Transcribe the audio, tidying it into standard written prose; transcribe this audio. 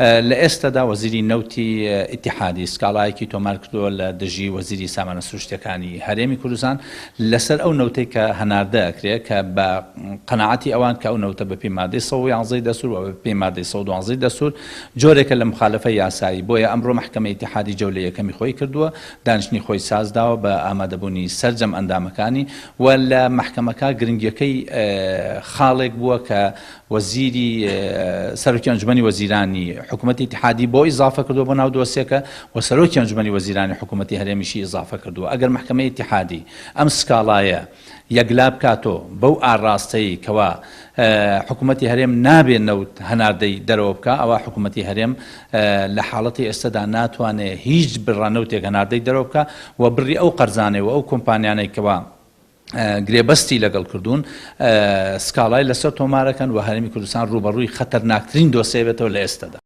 لە ئێستادا وەزیری نەوتی ئیتیحادی سکاڵایەکی تۆمار کردووە لە دژی وەزیری سامانە سروشتیەکانی هەرێمی کوردستان لەسەر ئەو نەوتەی کە هەناردە ئەکرێت کە بە قەناعەتی ئەوان کە ئەو نەوتە بە پێی مادەی 111 دەسوور و بە پێی مادەی 112 دەسوور جۆرێکە لە مخالفە یاسایی بۆیە ئەمڕۆ محکەمەی ئیتیحادی جەولە یەکەمی خۆی کردووە دانیشتنی خۆی سازداوە بە ئامادەبوونی سەرجەم ئەندامەکانی و لە محکەمەکە گرنگیەکەی خاڵێک بووە کە وەزیری سەرۆکی ئەنجومەنی وەزیرانی حکوومەتی ئیتیحادی بۆ ئیزافە کردووە بۆ ناو دۆسیەکە و سەرۆکی ئەنجومەنی وەزیرانی حکوومەتی هەرێمیشی ئیزافە کردووە ئەگەر محکەمەی ئیتیحادی ئەم سکاڵایە یەکلا بکاتۆ بەو ئاڕاستەی کەوا حکوومەتی هەرێم نابێت نەوت هەناردەی دەرەوە بکە ئەوە حکوومەتی هەرێم لە حاڵەتی ئێستادا ناتوانێت هیچ بڕانەوتێک هەناردەی دەرەوە بکە و بڕی ئەو قەرزانەی و ئەو کۆمپانیانەی کەوا گرێبەستی لەگەڵ کردوون سکاڵای لەسەر تۆمارەکەن و هەرێمی کوردستان ڕوبەڕووی خەتەرناکترین دۆسیە بێتەوە لە ئێستادا.